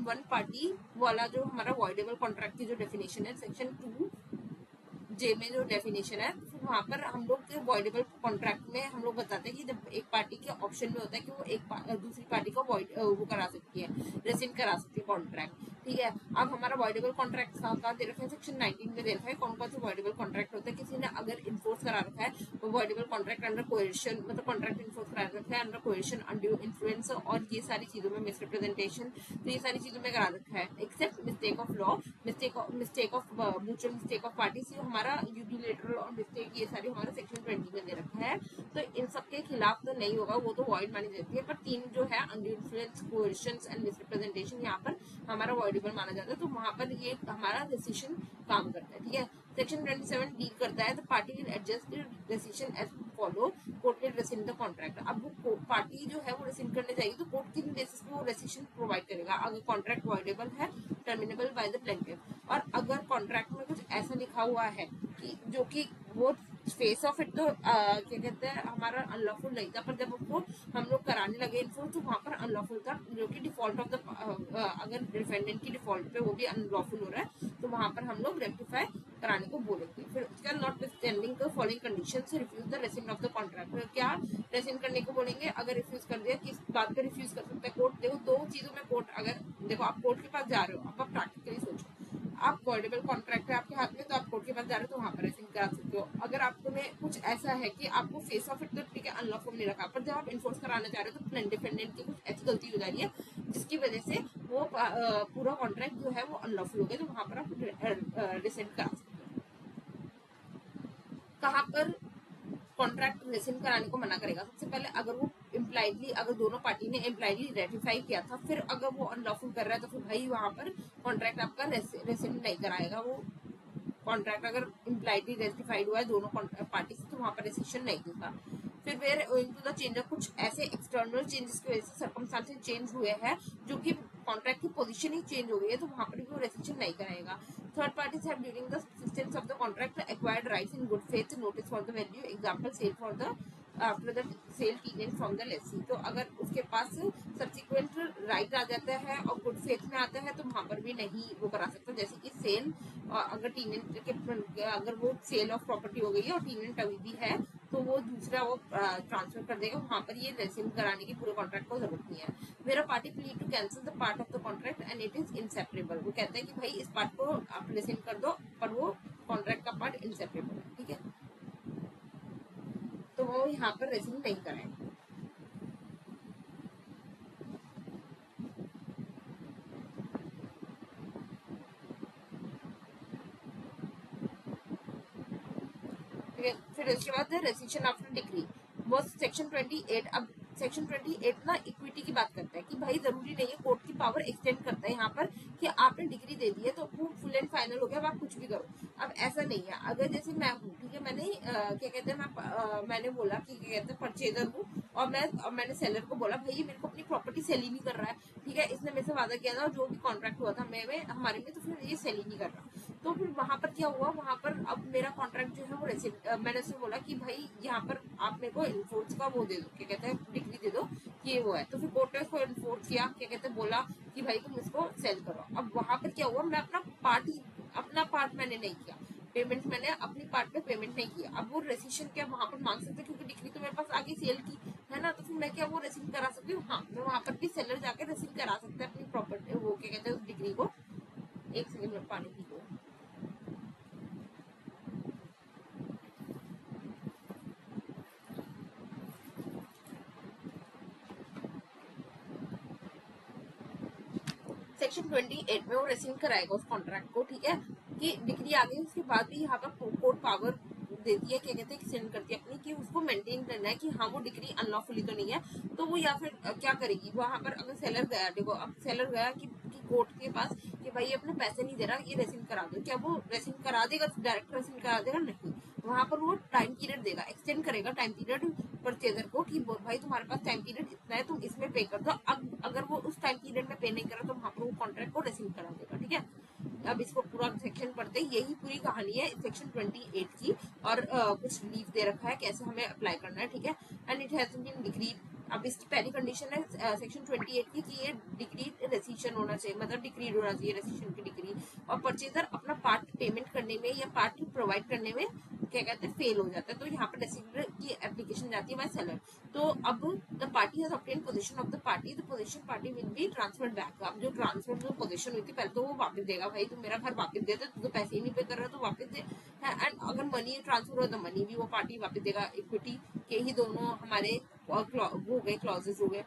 वन पार्टी वाला जो हमारा वॉइडेबल कॉन्ट्रैक्ट की जो डेफिनेशन है सेक्शन 2J में जो डेफिनेशन है, तो वहां पर हम लोग के वॉइडेबल कॉन्ट्रैक्ट में हम लोग बताते हैं कि जब एक पार्टी के ऑप्शन में होता है कि वो दूसरी पार्टी को वो करा सकती है, रेसिड करा सकती है कॉन्ट्रैक्ट। ठीक है, अब हमारा वॉइडेबल कॉन्ट्रैक्ट कहाँ दे रखा है, सेक्शन 19 में दे रखा है कौन कौन से वॉइडेबल कॉन्ट्रैक्ट होता है। किसी ने अगर इन्फोर्स करा रखा है वो वॉइडेबल कॉन्ट्रैक्ट अंडर कोएर्शन, मतलब कॉन्ट्रैक्ट इन्फोर्स करा रखा है अंडर कोएर्शन, अनड्यू इन्फ्लुएंस और ये सारी चीजों में मिसरिप्रेजेंटेशन, तो ये सारी चीजों में करा रखा है, except mistake of law, mistake of mutual mistake of parties, हमारा यूनिलेटरल और मिस्टेक, ये सारी हमारा सेक्शन 20 में दे रखा है। तो इन सब के खिलाफ तो नहीं होगा, वो तो वॉइड मानी जाती है। पर तीन जो है अनड्यू इन्फ्लुएंस, कोएर्शन एंड मिसरिप्रेजेंटेशन, यहाँ पर हमारा वॉइडेबल माना जाता है। तो वहां पर ये हमारा डिसीजन काम करता है। ठीक है, सेक्शन 27 डील करता है the party will adjust the decision as follow, court will rescind the contract. अब वो पार्टी जो है वो रेसिड करने जाएगी तो कोर्ट किन बेसिस पे वो रेसिशन प्रोवाइड करेगा, अगर कॉन्ट्रैक्ट वॉइडेबल है, टर्मिनेबल बाय द प्लेंटिफ, और अगर कॉन्ट्रैक्ट में कुछ ऐसा लिखा हुआ है कि जो कि वो फेस ऑफ इट तो क्या कहते हैं हमारा अनलॉफुल नहीं था, पर जब उसको हम लोग कराने लगे इन्फोर्स तो वहां पर अनलॉफुल था, जो कि डिफॉल्ट ऑफ द अगर डिफेंडेंट की डिफॉल्ट पे वो भी अनलॉफुल हो रहा है तो वहां पर हम लोग रेक्टिफाई कराने को बोलेंगे। फिर उसका notwithstanding the following conditions refuse the rescind of the contract, क्या रेसिड करने को बोलेंगे, अगर रिफ्यूज कर दिया किस बात पे रिफ्यूज कर सकता है कोर्ट। देखो दो चीजों में कोर्ट, अगर देखो आप कोर्ट के पास जा रहे हो, आप प्रैक्टिकली सोचो, आप वॉइडेबल कॉन्ट्रैक्ट है आपके हाथ में तो आप कोर्ट के पास जा रहे हो तो वहां पर रेसिड करा सकते हो। अगर आपको में कुछ ऐसा है कि आपको फेस ऑफ इट तो ठीक है अनलॉफुल नहीं रखा, पर जब आप इन्फोर्स कराना चाह रहे हो तो डिफेंडेंट की कुछ ऐसी गलती हो जा रही है जिसकी वजह से वो पूरा कॉन्ट्रैक्ट जो है वो अनलॉफुल हो गया, तो वहां पर आप रेसिड करा सकते हो। कहाँ पर कॉन्ट्रैक्ट रेसिड कराने को मना करेगा, सबसे पहले अगर वो इम्प्लाइडली, अगर दोनों पार्टी ने इम्प्लाइडली रेटिफाई किया था, फिर अगर वो अनलॉफुल कर रहा है तो फिर भाई वहां पर कॉन्ट्रैक्ट आपका रेसिड नहीं कराएगा। वो कॉन्ट्रैक्ट अगर इम्प्लाइडली रेटिफाइड हुआ है दोनों पार्टी से तो वहां पर रेसिशन नहीं होगा। फिर where owing to the change of, कुछ ऐसे एक्सटर्नल चेंजेस की वजह से सर्कमस्टांसेस चेंज हुए हैं जो कि कॉन्ट्रैक्ट की पोजीशन ही चेंज हो गई है, तो वहां पर भी वो रेसिशन नहीं कराएगा। Third parties have during the existence of the contract acquired rights in good faith notice for the value, example sale for the after the sale teenage from the lessee. तो अगर उसके पास सब्सिक्वेंट राइट आ जाता है और good faith में आता है तो वहां पर भी नहीं वो करा सकता, जैसे कि सेल अगर टीनेज के अगर वो सेल ऑफ प्रॉपर्टी हो गई है और टीनेज अभी भी है तो वो दूसरा वो ट्रांसफर कर देगा, वहां पर ये रेसिड कराने की पूरे कॉन्ट्रैक्ट को जरूरत नहीं है। मेरा party plead to cancel the part of the contract and it is inseparable, वो कहते हैं कि भाई इस पार्ट को आप रेसिड कर दो पर वो कॉन्ट्रैक्ट का पार्ट इंसेपरेबल है। ठीक है, तो वो यहाँ पर रेसिड नहीं कराएंगे। ठीक है, फिर उसके बाद रेसिशन आफ्टर डिग्री वो सेक्शन 28। अब सेक्शन 28 ना इक्विटी की बात करता है कि भाई जरूरी नहीं है, कोर्ट की पावर एक्सटेंड करता है यहाँ पर कि आपने डिग्री दे दी है तो वो फुल एंड फाइनल हो गया, अब आप कुछ भी करो। अब ऐसा नहीं है, अगर जैसे मैं हूँ, ठीक है, मैंने क्या कहते हैं मैंने बोला कि क्या कहते हैं परचेजर हूँ और मैंने सेलर को बोला भाई ये मेरे को अपनी प्रॉपर्टी सेल ही नहीं कर रहा है, ठीक है, इसने मेरे से वादा किया था जो भी कॉन्ट्रैक्ट हुआ था हमारे में, तो फिर ये सेल ही नहीं कर रहा। तो फिर वहां पर क्या हुआ, वहां पर अब मेरा कॉन्ट्रैक्ट जो है वो मैंने उससे बोला कि भाई यहाँ पर आप मेरे को इन्फोर्स का वो दे दो, क्या कहते हैं डिग्री दे दो कि ये वो है। तो फिर कोर्ट ने उसको इन्फोर्स किया, क्या कहते हैं बोला कि भाई तुम इसको सेल करो। अब वहां पर क्या हुआ, मैं अपना पार्ट मैंने नहीं किया, पेमेंट मैंने अपनी पार्ट पे पेमेंट नहीं किया। अब वो रेसिशन क्या वहां पर मांग सकते क्योंकि डिग्री तो मेरे पास आगे सेल की है ना, तो फिर मैं क्या वो रेसिड करा सकती हूँ। हाँ, मैं वहां पर भी सेलर जाकर रेसिड करा सकता है अपनी प्रॉपर्टी, वो क्या कहते हैं उस डिग्री को। एक सेकंड में पानी पी लो। सेक्शन 28 में वो रेसिड कराएगा उस कॉन्ट्रैक्ट को, ठीक है, कि डिग्री आ गई उसके बाद भी यहाँ पर कोर्ट पावर देती है, क्या कहते हैं एक्सटेंड करती है अपनी, कि उसको मेंटेन करना है कि हाँ वो डिग्री अनलॉफुली तो नहीं है। तो वो या फिर क्या करेगी वहां पर, अगर सेलर गया, देखो अब सेलर गया कि कोर्ट के पास कि भाई अपने पैसे नहीं दे रहा, ये रेसिड करा दो, क्या वो रेसिड करा देगा, डायरेक्ट रेसिड करा देगा? नहीं, वहां पर वो टाइम पीरियड देगा, एक्सटेंड करेगा टाइम पीरियड परचेजर को कि भाई तुम्हारे पास टाइम पीरियड इतना है, तुम इसमें पे कर दो। अब अगर वो उस टाइम पीरियड में पे नहीं करा तो वहां पर वो कॉन्ट्रैक्ट को रेसिड करा देगा। ठीक है, अब इसको पूरा सेक्शन पढ़ते हैं, यही पूरी कहानी है सेक्शन 28 की, और कुछ लीव दे रखा है कैसे हमें अप्लाई करना है, ठीक है। And it has been degree, अब इसकी पहली कंडीशन है सेक्शन 28 की कि ये डिग्री रेसिशन होना चाहिए, मतलब डिक्रीड होना चाहिए रेसिशन की डिग्री, और परचेजर अपना पार्ट पेमेंट करने में या पार्ट प्रोवाइड करने में क्या कहते हैं फेल हो जाता है, तो यहाँ पर रेसिडर की एप्लीकेशन जाती है बाय सेलर। तो अब the party has obtain position of the party, the position party will be transferred back. अब जो ट्रांसफर जो पोजीशन हुई थी पहले तो वो वापस देगा, भाई तुम मेरा घर वापस दे दे, तू तो पैसे ही नहीं पे कर रहा तो वापस दे, एंड अगर मनी ट्रांसफर हो तो मनी भी वो पार्टी वापस देगा। इक्विटी के ही दोनों हमारे हो गए क्लॉजेस हो गए।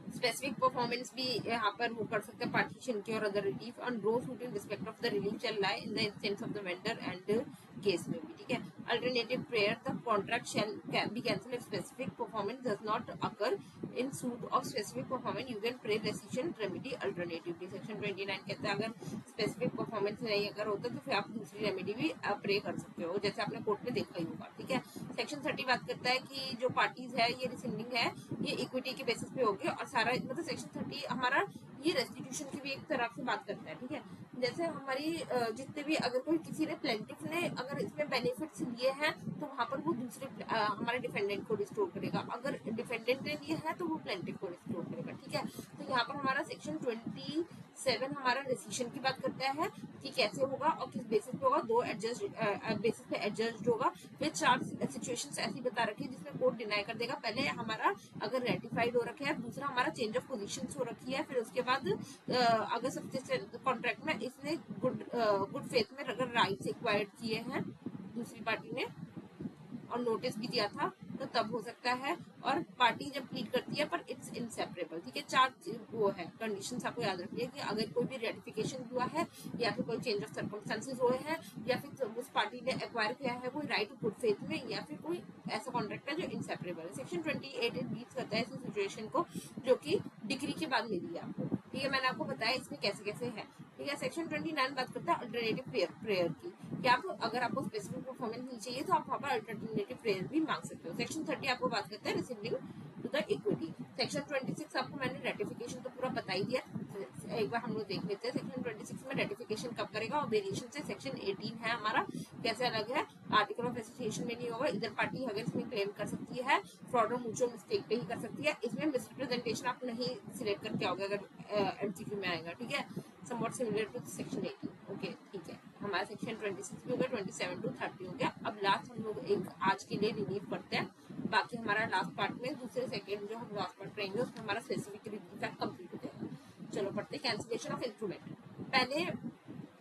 स्पेसिफिक परफॉर्मेंस भी यहाँ पर वो कर सकते हैं पार्टीशन के, और other relief on row suit in respect of the relief shall lie in the sense of the vendor and case में भी, ठीक है। Alternative prayer the contract shall be cancel if specific performance does not occur in suit of specific performance you can pray rescission remedy alternatively. Section 29 कहता है अगर specific performance नहीं अगर होता तो फिर आप दूसरी रेमेडी भी प्रे कर सकते हो, जैसे आपने कोर्ट में देखा ही होगा, ठीक है। सेक्शन 30 बात करता है कि जो पार्टीज है ये रिसिंडिंग है ये इक्विटी के बेसिस पे होगी, और सारा मतलब सेक्शन 30 हमारा ये रेस्टिट्यूशन की भी एक तरफ से बात करता है, ठीक है। जैसे हमारी जितने भी अगर कोई किसी ने प्लेंटिफ ने अगर इसमें बेनिफिट्स लिए हैं तो वहां पर वो दूसरे हमारे डिफेंडेंट को रिस्टोर करेगा, अगर डिफेंडेंट ने लिए हैं तो वो प्लेंटिफ को रिस्टोर करेगा, ठीक है। तो यहाँ पर हमारा सेक्शन 27 हमारा रेसिशन की बात करता है कि कैसे होगा और किस बेसिस पे होगा, दो बेसिस पे एडजस्ट होगा। फिर 4 सिचुएशंस ऐसी बता रखी है जिसमें कोर्ट डिनाई कर देगा, पहले हमारा अगर रेटिफाइड हो रखा है, दूसरा हमारा चेंज ऑफ पोजीशन हो रखी है, फिर उसके बाद अगर सबसे कॉन्ट्रैक्ट में इसने गुड फेथ में अगर राइट्स एक्वायर्ड किए हैं दूसरी पार्टी ने और नोटिस भी दिया था तो तब हो सकता है, और पार्टी जब प्लीड करती है पर इट्स इनसेपरेबल, ठीक है। 4 वो है कंडीशंस आपको याद रखनी है कि अगर कोई भी रेटिफिकेशन हुआ है या फिर कोई चेंज ऑफ सर्कमस्टेंसेस हुए हैं या फिर उस पार्टी ने एक्वायर किया है कोई राइट गुड फेथ में, या फिर कोई ऐसा कॉन्ट्रैक्ट है जो इनसेपरेबल है। सेक्शन 28 डील्स करता है इस सिचुएशन को जो कि डिग्री के बाद मिली है आपको, ठीक है। मैंने आपको बताया इसमें कैसे कैसे है, ठीक है। सेक्शन 29 बात करता है अल्टरनेटिव प्रेयर की, कि आप अगर आपको स्पेसिफिक परफॉर्मेंस नहीं चाहिए तो आप वहाँ पर अल्टरनेटिव प्रेयर भी मांग सकते हो। सेक्शन 30 आपको बात करता है receiving to the equity. Section 26 आपको मैंने रेटिफिकेशन तो पूरा बता ही दिया, एक बार हम लोग देख लेते हैं सेक्शन 26 में रेटिफिकेशन कब करेगा, और वेरिएशन से सेक्शन 18 है हमारा कैसे अलग है। आर्टिकल ऑफ एसोसिएशन में नहीं होगा, इधर पार्टी अगर इसमें क्लेम कर सकती है फ्रॉड और म्यूचुअल मिस्टेक पे ही कर सकती है, इसमें मिसरिप्रेजेंटेशन आप नहीं सिलेक्ट करके आओगे अगर एमसीक्यू में आएगा, ठीक है। Somewhat similar to section 18, okay ठीक है। हमारा सेक्शन 26 भी हो गया, 27 to 30 हो गया। अब लास्ट हम लोग एक आज के लिए रिलीव करते हैं, बाकी हमारा लास्ट पार्ट में दूसरे सेकेंड जो हम लास्ट पार्ट करेंगे उसमें हमारा स्पेसिफिक रिलीव फैक्ट कंप्लीट हो जाएगा। चलो पढ़ते हैं कैंसिलेशन ऑफ इंस्ट्रूमेंट। पहले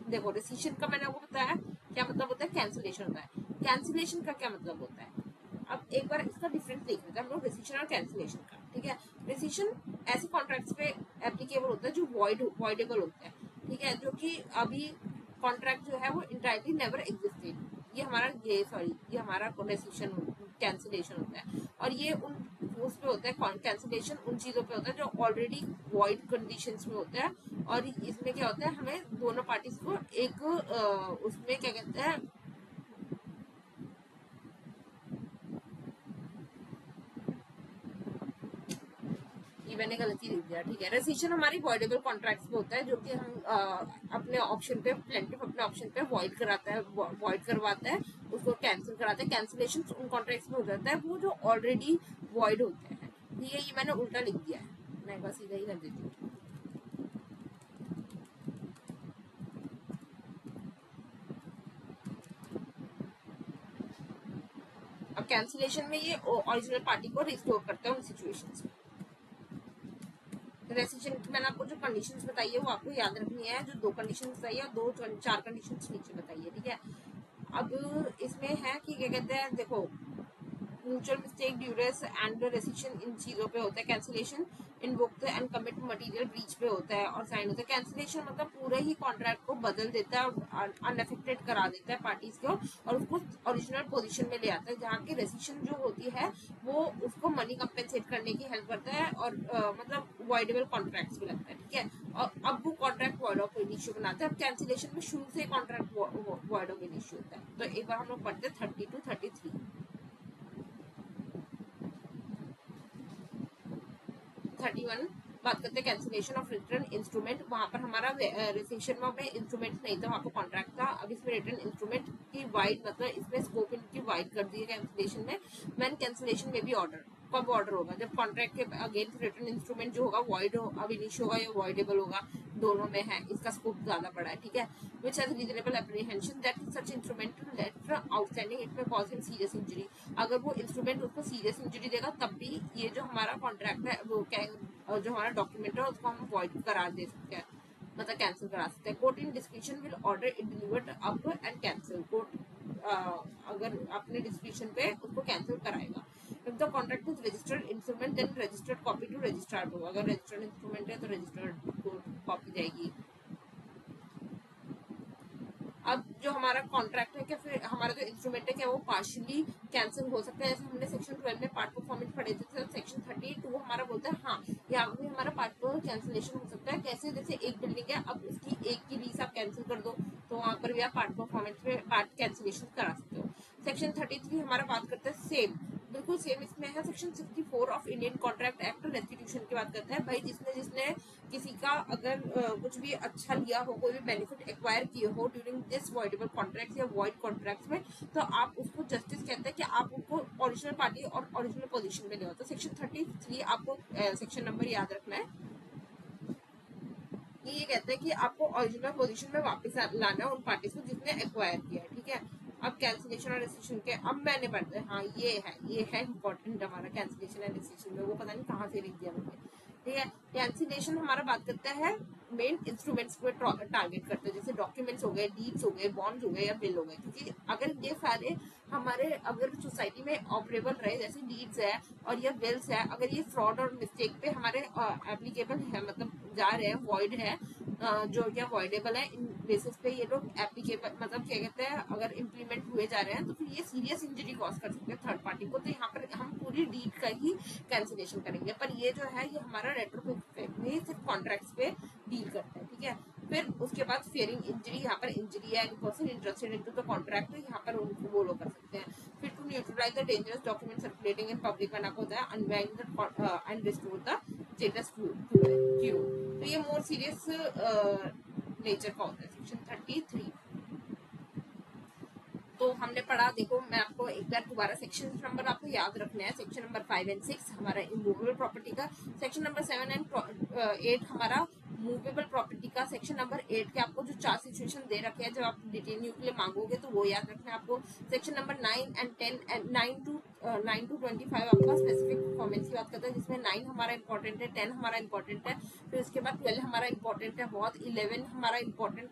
देखो रेसिशन का मैंने आपको बताया क्या मतलब होता है, कैंसिलेशन होता है। कैंसिलेशन का क्या मतलब होता है, अब एक बार इसका डिफरेंस देख लेते हैं हम लोग रेसिशन और कैंसिलेशन का, ठीक है। रेसिशन ऐसे कॉन्ट्रैक्ट्स पे एप्लीकेबल होता है जो वॉइडेबल होता है, ठीक है, जो कि अभी कॉन्ट्रैक्ट जो है वो इंटायरली नेवर एग्जिस्टेड, ये हमारा ये हमारा रेसिशन कैंसिलेशन होता है, और ये उस पे होता है कैंसिलेशन उन चीजों पे होता है जो ऑलरेडी वॉइड कंडीशंस में होता है, और इसमें क्या होता है हमें दोनों पार्टीज को एक उसमें क्या कहते हैं मैंने गलती लिख दिया, ठीक है। रेसिशन हमारी वॉइडेबल कॉन्ट्रैक्ट्स पे होता है जो कि हम अपने ऑप्शन पे प्लेंटिफ अपने ऑप्शन पे वॉइड कराता है, वॉइड करवाता है, उसको कैंसिल कराता है। कैंसिलेशन उन कॉन्ट्रैक्ट्स में हो जाता है वो जो ऑलरेडी वॉइड होते हैं, ठीक है। ये मैंने उल्टा लिख दिया है, मैं एक बार सीधा ही कर देती हूँ। अब कैंसिलेशन में ये ओरिजिनल पार्टी को रिस्टोर करता है उन सिचुएशंस में। रेसिशन की मैंने आपको जो कंडीशंस बताई है वो आपको याद रखनी है, जो 2 कंडीशंस बताई है, 4 कंडीशंस नीचे बताई है, ठीक है। अब इसमें है कि क्या कहते हैं, देखो mutual mistake duress and rescission इन चीजों पे होता है। Cancellation invoke and commit material breach पे होता है और साइन होता है। कैंसिलेशन मतलब पूरे ही कॉन्ट्रैक्ट को बदल देता है और अनअफेक्टेड करा देता है पार्टीज को और उसको ओरिजिनल पोजीशन में ले आता है, जहाँ की रेसिशन जो होती है वो उसको मनी कंपेंसेट करने की हेल्प करता है और मतलब वॉइडेबल कॉन्ट्रैक्ट्स भी लगता है, ठीक है। और अब वो कॉन्ट्रैक्ट वॉइड ऑफ इनिशियो बनाता है। अब कैंसिलेशन में शुरू से कॉन्ट्रैक्ट वॉइड ऑफ इनिशियो होता है। तो एक बार हम लोग पढ़ते हैं 30 to 33। 31 बात करते हैं कैंसिलेशन ऑफ रिटर्न इंस्ट्रूमेंट। वहां पर हमारा रेसिशन में इंस्ट्रूमेंट नहीं था, वहां पर कॉन्ट्रैक्ट था। अब इसमें रिटर्न इंस्ट्रूमेंट की वाइड मतलब इसमें स्कोप इनकी वाइड कर दी है कैंसिलेशन में। मैन कैंसिलेशन में भी ऑर्डर कब ऑर्डर होगा, जब कॉन्ट्रैक्ट के अगेंस्ट रिटर्न इंस्ट्रूमेंट जो होगा वॉइड हो, अब इनिशियो होगा या वॉइडेबल होगा, दोनों में है, इसका स्कोप ज्यादा बड़ा है, ठीक है। Which has reasonable apprehension that such instrumental letter outstanding it में कॉज हिम सीरियस इंजरी। अगर वो इंस्ट्रूमेंट उसको सीरियस इंजरी देगा तब भी ये जो हमारा कॉन्ट्रैक्ट है वो जो हमारा डॉक्यूमेंट है उसको हम वॉइड करार दे सकते हैं, मतलब कैंसिल करा सकते हैं। Court in description will order it delivered up and cancel. Court अगर अपने डिस्क्रिप्शन पे उसको कैंसिल कराएगा। If the contract is registered instrument then registered copy to registrar होगा। अगर रजिस्टर्ड इंस्ट्रूमेंट है तो रजिस्टर्ड को कॉपी जाएगी। अब जो हमारा कॉन्ट्रैक्ट है क्या फिर हमारा जो इंस्ट्रूमेंट है क्या वो पार्शियली कैंसिल हो सकता है, जैसे हमने सेक्शन 12 में पार्ट परफॉर्मेंस पढ़े थे, तो सेक्शन 32 हमारा बोलता है हाँ यहाँ भी हमारा पार्ट पर कैंसिलेशन हो सकता है। कैसे, जैसे एक बिल्डिंग है, अब उसकी एक की लीज आप कैंसिल कर दो तो वहां पर भी आप पार्ट परफॉर्मेंस में पार्ट कैंसिलेशन करा सकते हो। सेक्शन 33 हमारा बात करता है सेम, बिल्कुल सेम इसमें है। Section 64 of Indian contract act restitution की बात करता है। भाई जिसने किसी का अगर कुछ भी अच्छा लिया हो, कोई भी बेनिफिट एक्वायर किए हो ड्यूरिंग दिस वॉइडेबल कॉन्ट्रैक्ट या वॉइड कॉन्ट्रैक्ट में, तो आप उसको जस्टिस कहते हैं कि आप उनको ओरिजिनल पार्टी और ओरिजिनल पोजीशन में ले। तो सेक्शन 33 आपको सेक्शन नंबर याद रखना है। ये कहते हैं कि आपको ओरिजिनल पोजीशन में वापस लाना है उन पार्टीज को जिसने एक्वायर किया है, ठीक है। अब कैंसिलेशन और रेजिस्ट्रेशन के अब मैंने पढ़ते हैं, हाँ ये है इंपॉर्टेंट हमारा कैंसिलेशन एंड रेजिस्ट्रेशन में, वो पता नहीं कहाँ से लिख दिया मैंने, ठीक है। कैंसिलेशन हमारा बात करता है मेन इंस्ट्रूमेंट्स को टारगेट करते हैं, जैसे डॉक्यूमेंट्स हो गए, डीड्स हो गए, बॉन्ड्स हो गए या बिल हो गए, क्योंकि अगर ये सारे हमारे अगर सोसाइटी में ऑपरेबल रहे, जैसे डीड्स है और ये बिल्स है, अगर ये फ्रॉड और मिस्टेक पे हमारे एप्लीकेबल है, मतलब जा रहे हैं, वॉइड है, जो क्या वॉइडेबल है, इन बेसिस पे ये लोग एप्लीकेबल मतलब क्या कहते हैं अगर इम्प्लीमेंट हुए जा रहे हैं तो फिर ये सीरियस इंजरी कॉज कर सकते हैं थर्ड पार्टी को। तो यहाँ पर हम पूरी डीड का ही कैंसिलेशन करेंगे, पर ये जो है ये हमारा रेट्रोफिट सिर्फ कॉन्ट्रैक्ट्स पे डील करता है, ठीक है। फिर उसके बाद फेयरिंग इंजरी, यहाँ पर इंजरी है person interested into the contract, यहाँ पर उनको वो लोग कर सकते हैं। फिर to neutralize the dangerous document circulating in public करना होता है, unwinding the and restore the status quo. तो ये मोर सीरियस नेचर का होता है सेक्शन 33। तो हमने पढ़ा, देखो मैं आपको एक बार दोबारा सेक्शन नंबर आपको याद रखना है। सेक्शन नंबर 5 एंड 6 हमारा इमूवेबल प्रॉपर्टी का, सेक्शन नंबर 7 एंड 8 हमारा मूवेबल प्रॉपर्टी का, सेक्शन नंबर 8 के आपको जो 4 सिचुएशन दे रखे हैं जब आप डिटेन के लिए मांगोगे तो वो याद रखना है आपको। Section number 9 and 10 and 9 to 25 आपका स्पेसिफिक परफॉर्मेंस की बात करता है, जिसमें 9 हमारा इंपॉर्टेंट है, 10 हमारा इंपॉर्टेंट है, फिर उसके बाद 12 हमारा इंपॉर्टेंट है बहुत, 11 हमारा इंपॉर्टेंट,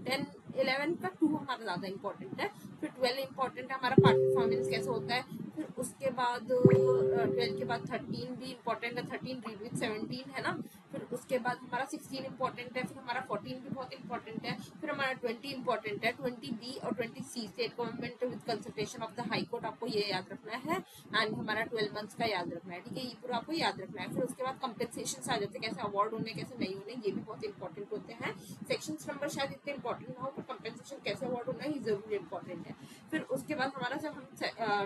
10 11 का 2 हमारा ज्यादा इंपॉर्टेंट है, फिर 12 इंपॉर्टेंट है हमारा पार्ट परफॉर्मेंस कैसे होता है, फिर उसके बाद 12 के बाद 13 भी इंपॉर्टेंट है, 13 रीड विद 17 है ना, फिर उसके बाद हमारा 16 इंपॉर्टेंट है, फिर हमारा 14 भी बहुत इंपॉर्टेंट है, फिर हमारा 20 इंपॉर्टेंट है, 20 बी और 20 C state government with consultation of the high court, आपको ये याद रखना है, एंड हमारा 12 मंथ्स का याद रखना है, ठीक है, ये पूरा आपको याद रखना है। फिर उसके बाद कंपेंसेशन आ जाते हैं, कैसे अवार्ड होने कैसे नहीं होने, ये भी बहुत इंपॉर्टेंट होते हैं। सेक्शन नंबर शायद इतने इंपॉर्टेंट ना हो, पर कंपेंसेशन कैसे अवार्ड होना ये जरूर इंपॉर्टेंट है। फिर उसके बाद हमारा जब हम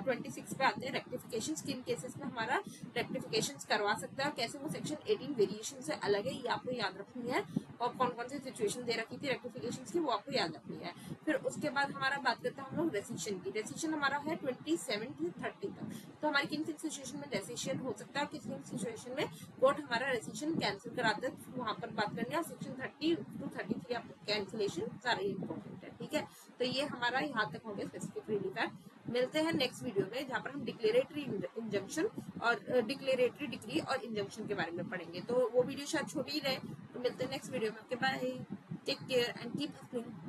26 पे आते हैं रेक्टिफिकेशन, किन केसेस में हमारा रेक्टिफिकेशन करवा सकता है, कैसे वो सेक्शन 18 वेरिएशन से अलग है, ये आपको याद रखनी है, और कौन कौन सी सिचुएशन दे रखी थी रेक्टिफिकेशन की वो आपको याद रखनी है। फिर उसके बाद हमारा बात करते हैं हम लोग रेसिशन की। रेसिशन हमारा है 27 से 30 तक, तो हमारी किन किन सिचुएशन में रेसिशन हो सकता है, किस किन सिचुएशन में कोर्ट हमारा रेसिशन कैंसिल कराता है, तो वहां पर बात करनी है। सेक्शन 30 to 33 आपको कैंसिलेशन सारे इंपॉर्टेंट है, ठीक है। तो ये हमारा यहाँ तक हो गया स्पेसिफिक रिलीफ एक्ट। मिलते हैं नेक्स्ट वीडियो में जहाँ पर हम डिक्लेरेटरी इंजंक्शन और डिक्लेरेटरी डिक्री और इंजंक्शन के बारे में पढ़ेंगे। तो वो वीडियो शायद छोटी ही रहे, तो मिलते हैं नेक्स्ट वीडियो में। Okay bye, take care and keep hustling.